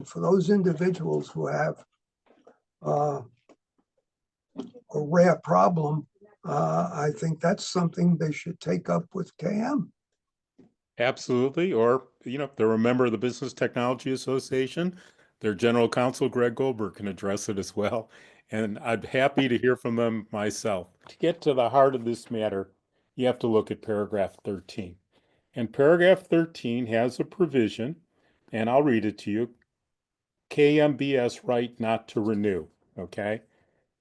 for those individuals who have a rare problem, I think that's something they should take up with KM. Absolutely. Or, if they're a member of the Business Technology Association, their general counsel, Greg Goldberg, can address it as well. And I'm happy to hear from them myself. To get to the heart of this matter, you have to look at paragraph 13. And paragraph 13 has a provision, and I'll read it to you. KMBS right not to renew, okay?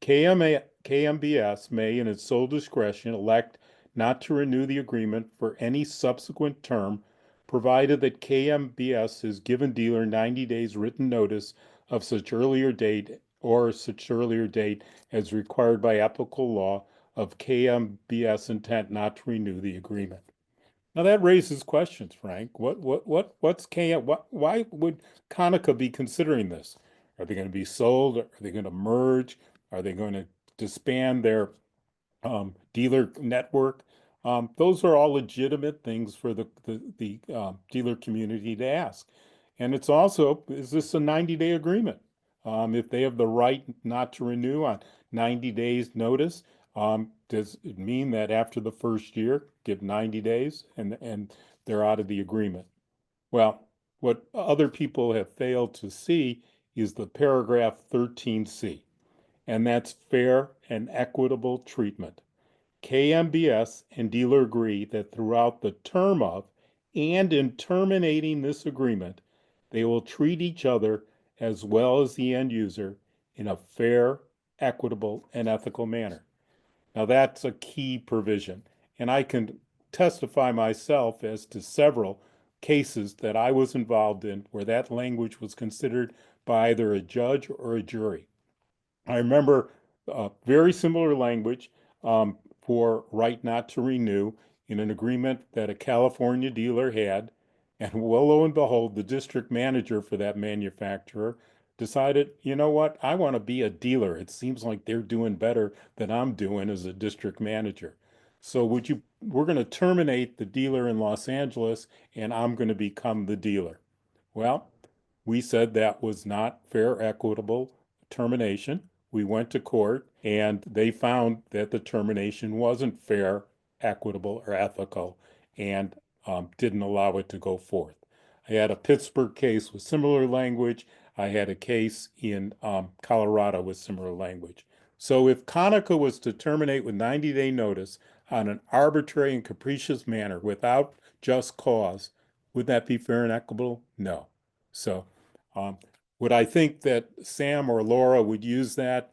KMBS may, in its sole discretion, elect not to renew the agreement for any subsequent term, provided that KMBS has given dealer 90 days written notice of such earlier date or such earlier date as required by applicable law of KMBS intent not to renew the agreement. Now that raises questions, Frank. What's KM? Why would Konica be considering this? Are they going to be sold? Are they going to merge? Are they going to disband their dealer network? Those are all legitimate things for the dealer community to ask. And it's also, is this a 90-day agreement? If they have the right not to renew on 90 days notice, does it mean that after the first year, give 90 days and they're out of the agreement? Well, what other people have failed to see is the paragraph 13C, and that's fair and equitable treatment. KMBS and dealer agree that throughout the term of and in terminating this agreement, they will treat each other as well as the end user in a fair, equitable, and ethical manner. Now that's a key provision, and I can testify myself as to several cases that I was involved in where that language was considered by either a judge or a jury. I remember very similar language for right not to renew in an agreement that a California dealer had, and lo and behold, the district manager for that manufacturer decided, you know what, I want to be a dealer. It seems like they're doing better than I'm doing as a district manager. So we're going to terminate the dealer in Los Angeles and I'm going to become the dealer. Well, we said that was not fair, equitable termination. We went to court and they found that the termination wasn't fair, equitable, or ethical and didn't allow it to go forth. I had a Pittsburgh case with similar language. I had a case in Colorado with similar language. So if Konica was to terminate with 90-day notice on an arbitrary and capricious manner without just cause, would that be fair and equitable? No. So would I think that Sam or Laura would use that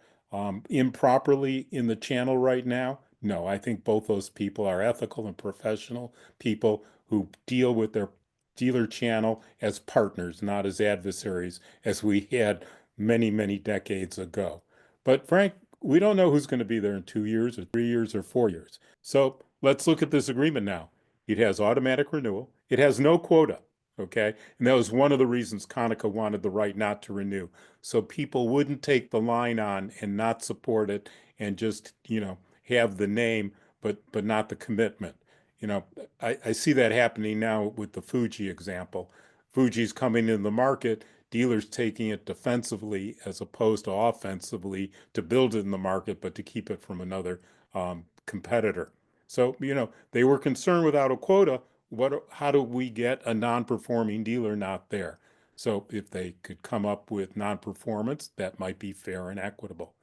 improperly in the channel right now? No, I think both those people are ethical and professional people who deal with their dealer channel as partners, not as adversaries, as we had many, many decades ago. But Frank, we don't know who's going to be there in 2 years or 3 years or 4 years. So let's look at this agreement now. It has automatic renewal. It has no quota. Okay. And that was one of the reasons Konica wanted the right not to renew. So people wouldn't take the line on and not support it and just, have the name, but not the commitment. I see that happening now with the Fuji example. Fuji's coming in the market, dealers taking it defensively as opposed to offensively to build it in the market, but to keep it from another competitor. So, they were concerned without a quota. How do we get a non-performing dealer not there? So if they could come up with non-performance, that might be fair and equitable.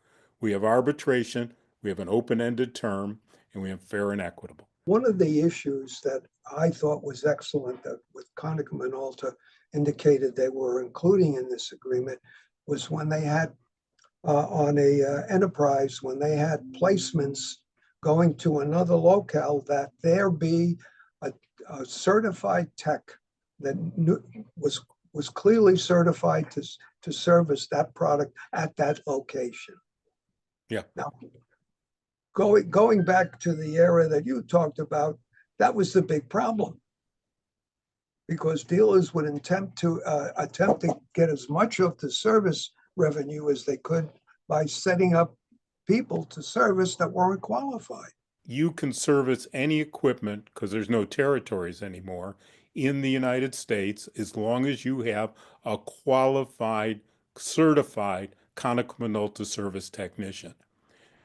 We have arbitration, we have an open-ended term, and we have fair and equitable. One of the issues that I thought was excellent that with Konica Minolta indicated they were including in this agreement was when they had on a enterprise, when they had placements going to another locale, that there be a certified tech that was clearly certified to service that product at that location. Yeah. Now, going back to the era that you talked about, that was the big problem, because dealers would attempt to get as much of the service revenue as they could by setting up people to service that weren't qualified. You can service any equipment, because there's no territories anymore, in the United States as long as you have a qualified, certified Konica Minolta service technician.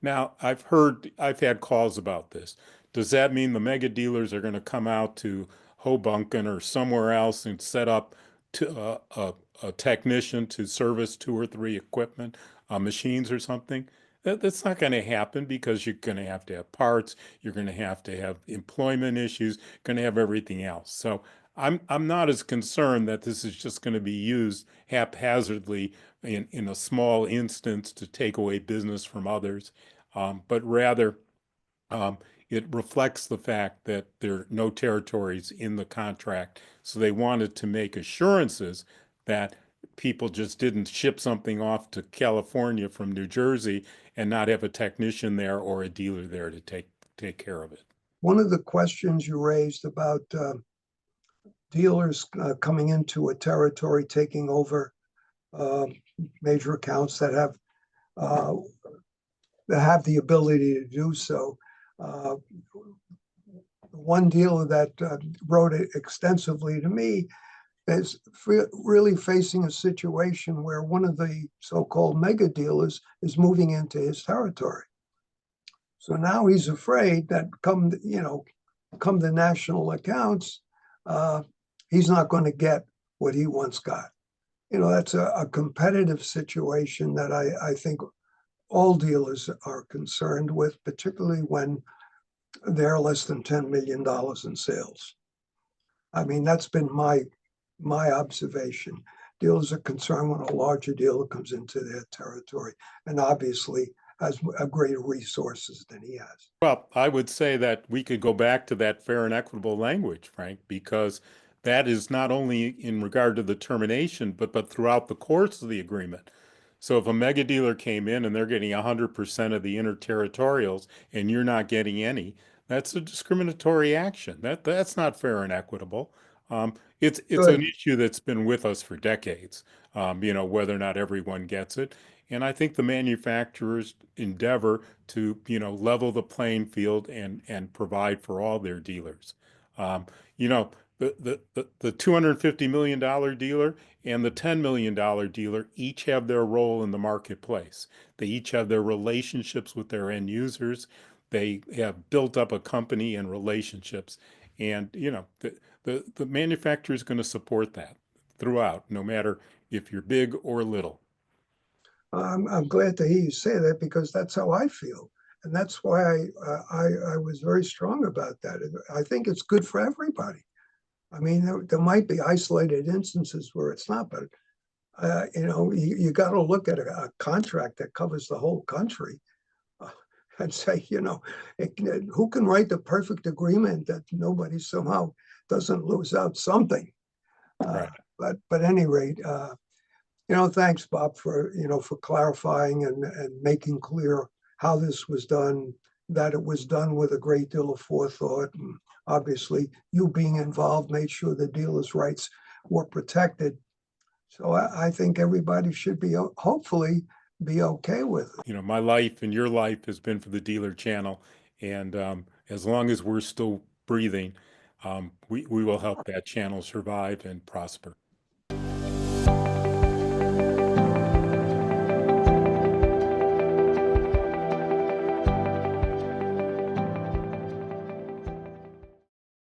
Now, I've had calls about this. Does that mean the mega dealers are going to come out to Hoboken or somewhere else and set up a technician to service two or three equipment, machines or something? That's not going to happen because you're going to have parts, you're going to have employment issues, going to have everything else. So I'm not as concerned that this is just going to be used haphazardly in a small instance to take away business from others, but rather um, it reflects the fact that there are no territories in the contract. So they wanted to make assurances that people just didn't ship something off to California from New Jersey and not have a technician there or a dealer there to take care of it. One of the questions you raised about dealers coming into a territory, taking over major accounts uh, that have the ability to do so. One dealer that wrote it extensively to me is really facing a situation where one of the so-called mega dealers is moving into his territory. So now he's afraid that come the national accounts, he's not going to get what he once got. That's a competitive situation that I think all dealers are concerned with, particularly when they're less than $10 million in sales. I mean, that's been my observation. Dealers are concerned when a larger dealer comes into their territory and obviously has a greater resources than he has. Well, I would say that we could go back to that fair and equitable language, Frank, because that is not only in regard to the termination, but throughout the course of the agreement. So if a mega dealer came in and they're getting 100% of the inter-territorials and you're not getting any, that's a discriminatory action. That's not fair and equitable. Um, it's an Good. issue that's been with us for decades. Whether or not everyone gets it. And I think the manufacturers endeavor to, level the playing field and provide for all their dealers. Um, you know, the $250 million dealer and the $10 million dealer each have their role in the marketplace. They each have their relationships with their end users. They have built up a company and relationships. And, the manufacturer is going to support that throughout, no matter if you're big or little. I'm glad to hear you say that because that's how I feel. And that's why I was very strong about that. I think it's good for everybody. I mean, there might be isolated instances where it's not, but you got to look at a contract that covers the whole country uh, and say, who can write the perfect agreement that nobody somehow doesn't lose out something. Right. But at any rate, thanks, Bob, for clarifying and making clear how this was done, that it was done with a great deal of forethought. And obviously, you being involved made sure the dealer's rights were protected. So I think everybody should hopefully be okay with it. My life and your life has been for the dealer channel. And as long as we're still breathing, we will help that channel survive and prosper.